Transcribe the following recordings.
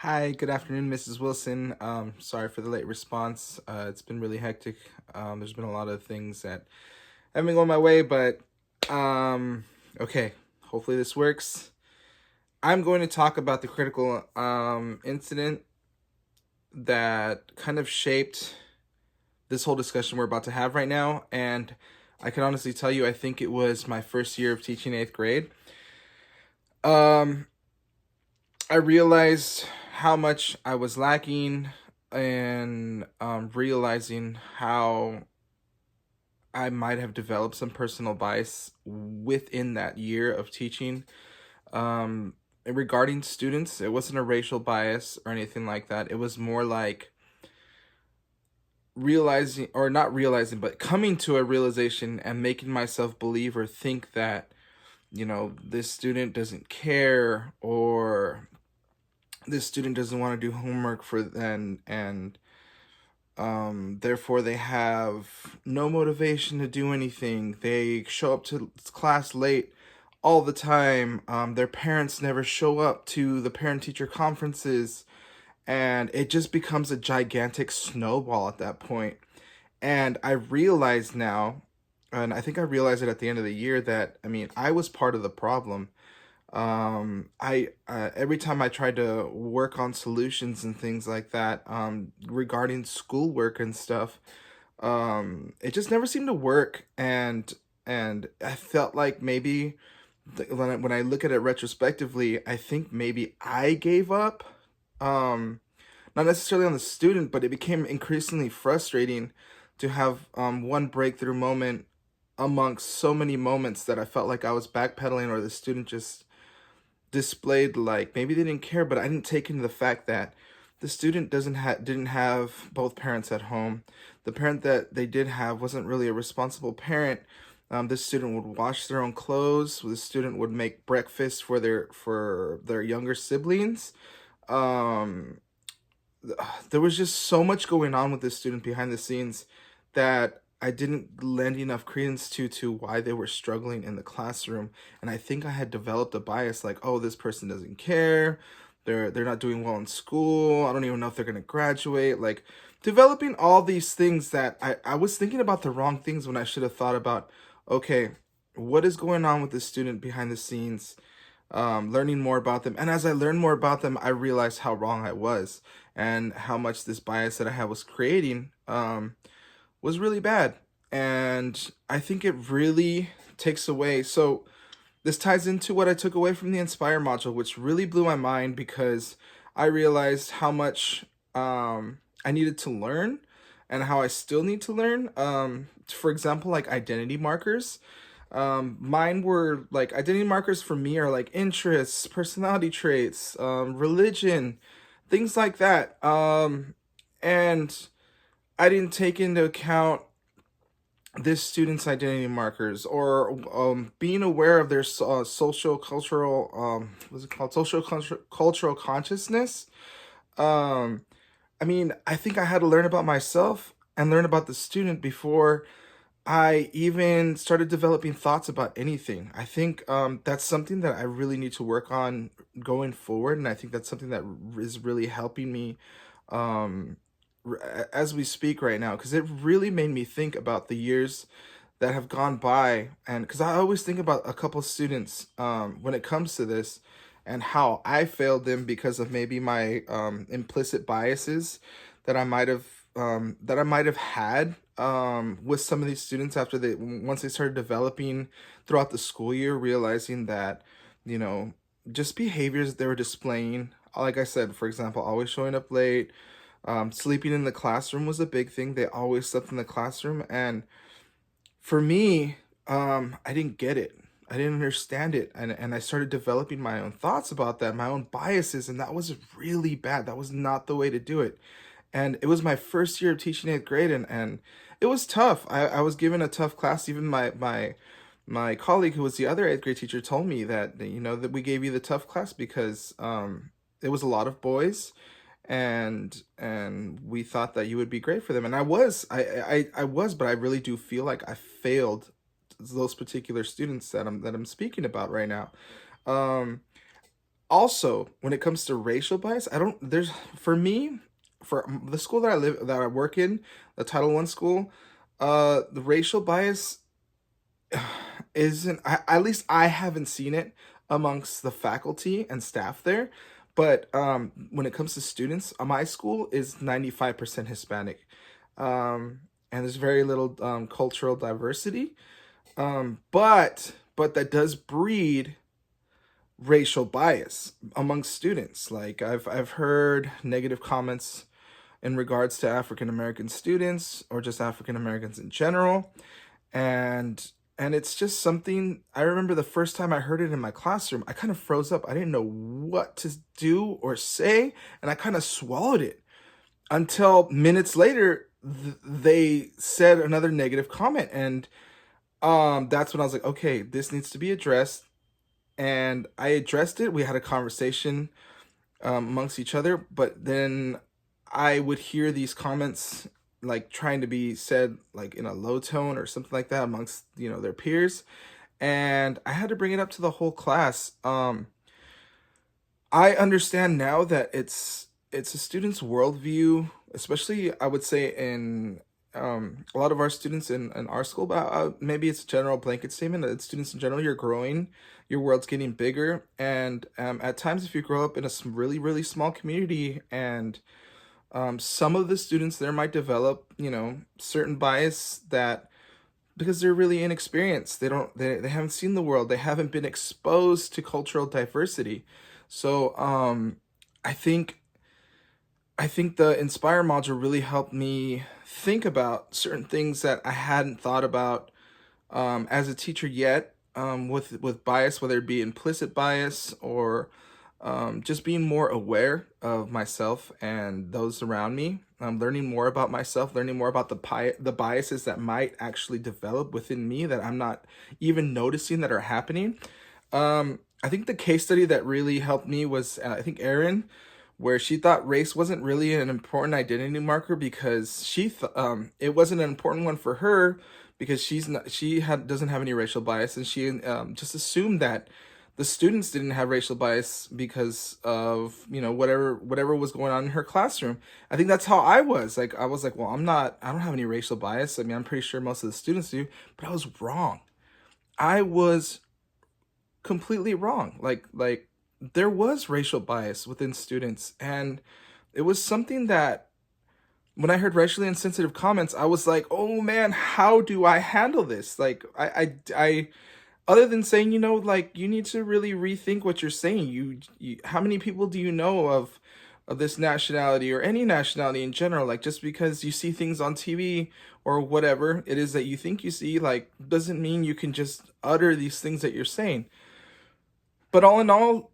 Hi, good afternoon, Mrs. Wilson. Sorry for the late response. It's been really hectic. There's been a lot of things that haven't been going my way, but um, okay. Hopefully this works. I'm going to talk about the critical incident that kind of shaped this whole discussion we're about to have right now, and I can honestly tell you, I think it was my first year of teaching eighth grade. Um, I realized how much I was lacking and realizing how I might have developed some personal bias within that year of teaching. And regarding students, it wasn't a racial bias or anything like that. It was more like realizing, or not realizing, but coming to a realization and making myself believe or think that, this student doesn't care, or this student doesn't want to do homework for them, and therefore they have no motivation to do anything. They show up to class late all the time. Their parents never show up to the parent teacher conferences, and it just becomes a gigantic snowball at that point. And I realize now, and I think I realized it at the end of the year, that I was part of the problem. I Every time I tried to work on solutions and things like that, regarding schoolwork and stuff, it just never seemed to work. And I felt like maybe when I look at it retrospectively, I think maybe I gave up. Um, Not necessarily on the student, but it became increasingly frustrating to have one breakthrough moment amongst so many moments that I felt like I was backpedaling, or the student just displayed like maybe they didn't care, but I didn't take into the fact that the student didn't have both parents at home. The parent that they did have wasn't really a responsible parent. This student would wash their own clothes. The student would make breakfast for their younger siblings. Um, there was just so much going on with this student behind the scenes that I didn't lend enough credence to why they were struggling in the classroom. And I think I had developed a bias like, oh, this person doesn't care. They're not doing well in school. I don't even know if they're gonna graduate. Like developing all these things that I was thinking about the wrong things when I should have thought about, okay, what is going on with this student behind the scenes? Learning more about them. And as I learned more about them, I realized how wrong I was and how much this bias that I had was creating was really bad. And I think it really takes away. So this ties into what I took away from the Inspire module, which really blew my mind because I realized how much I needed to learn and how I still need to learn. For example, like identity markers. Mine were like identity markers for me are like interests, personality traits, religion, things like that. And I didn't take into account this student's identity markers, or being aware of their social cultural what's it called, cultural consciousness. um I think I had to learn about myself and learn about the student before I even started developing thoughts about anything. I think that's something that I really need to work on going forward, and I think that's something that is really helping me um, as we speak right now, because it really made me think about the years that have gone by, and because I always think about a couple students when it comes to this, and how I failed them because of maybe my implicit biases that I might have had with some of these students after they once they started developing throughout the school year, realizing that you know just behaviors they were displaying. Like I said, for example, always showing up late, sleeping in the classroom was a big thing. They always slept in the classroom, and for me, I didn't get it. I didn't understand it, and I started developing my own thoughts about that, my own biases, and that was really bad. That was not the way to do it. And it was my first year of teaching eighth grade, and it was tough. I was given a tough class. Even my colleague, who was the other eighth grade teacher, told me that that we gave you the tough class because it was a lot of boys, and we thought that you would be great for them. And I was, but I really do feel like I failed those particular students that I'm speaking about right now. Um, Also, when it comes to racial bias, I don't there's for me, for the school that I work in, the Title One school, the racial bias isn't at least I haven't seen it amongst the faculty and staff there. But when it comes to students, my school is 95% Hispanic. And there's very little cultural diversity. But that does breed racial bias amongst students. Like I've heard negative comments in regards to African American students or just African Americans in general. And it's just something I remember the first time I heard it in my classroom, I kind of froze up. I didn't know what to do or say, and I kind of swallowed it until minutes later they said another negative comment, and that's when I was like, okay, this needs to be addressed. And I addressed it. We had a conversation amongst each other, but then I would hear these comments like trying to be said like in a low tone or something like that amongst, their peers, and I had to bring it up to the whole class. I understand now that it's a student's worldview, especially I would say in a lot of our students in our school, but maybe it's a general blanket statement that students in general, you're growing, your world's getting bigger, and at times if you grow up in a really really small community, and some of the students there might develop, certain bias that because they're really inexperienced, they haven't seen the world, they haven't been exposed to cultural diversity. So I think I think the Inspire module really helped me think about certain things that I hadn't thought about as a teacher yet, with bias, whether it be implicit bias or just being more aware of myself and those around me. Learning more about myself, learning more about the biases that might actually develop within me that I'm not even noticing that are happening. I think the case study that really helped me was, I think, Erin, where she thought race wasn't really an important identity marker because it wasn't an important one for her because she doesn't have any racial bias, and she just assumed that the students didn't have racial bias because of whatever was going on in her classroom. I think that's how I was. Like I was like, well, I don't have any racial bias. I mean, I'm pretty sure most of the students do, but I was wrong. I was completely wrong. Like there was racial bias within students, and it was something that when I heard racially insensitive comments, I was like, "Oh man, how do I handle this?" Like I other than saying, like you need to really rethink what you're saying. How many people do you know of this nationality or any nationality in general? Like just because you see things on TV or whatever it is that you think you see, like doesn't mean you can just utter these things that you're saying. But all in all,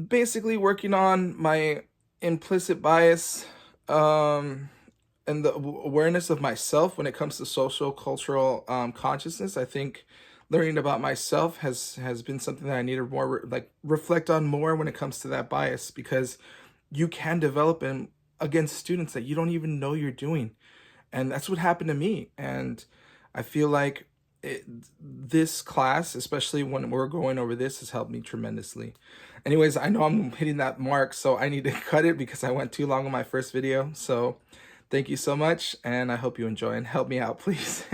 basically working on my implicit bias, and the awareness of myself when it comes to social cultural consciousness. I think learning about myself has been something that I need to more like reflect on more when it comes to that bias, because you can develop in against students that you don't even know you're doing, and that's what happened to me. And I feel like this class, especially when we're going over this, has helped me tremendously. Anyways, I know I'm hitting that mark, so I need to cut it because I went too long on my first video. So thank you so much, and I hope you enjoy and help me out, please.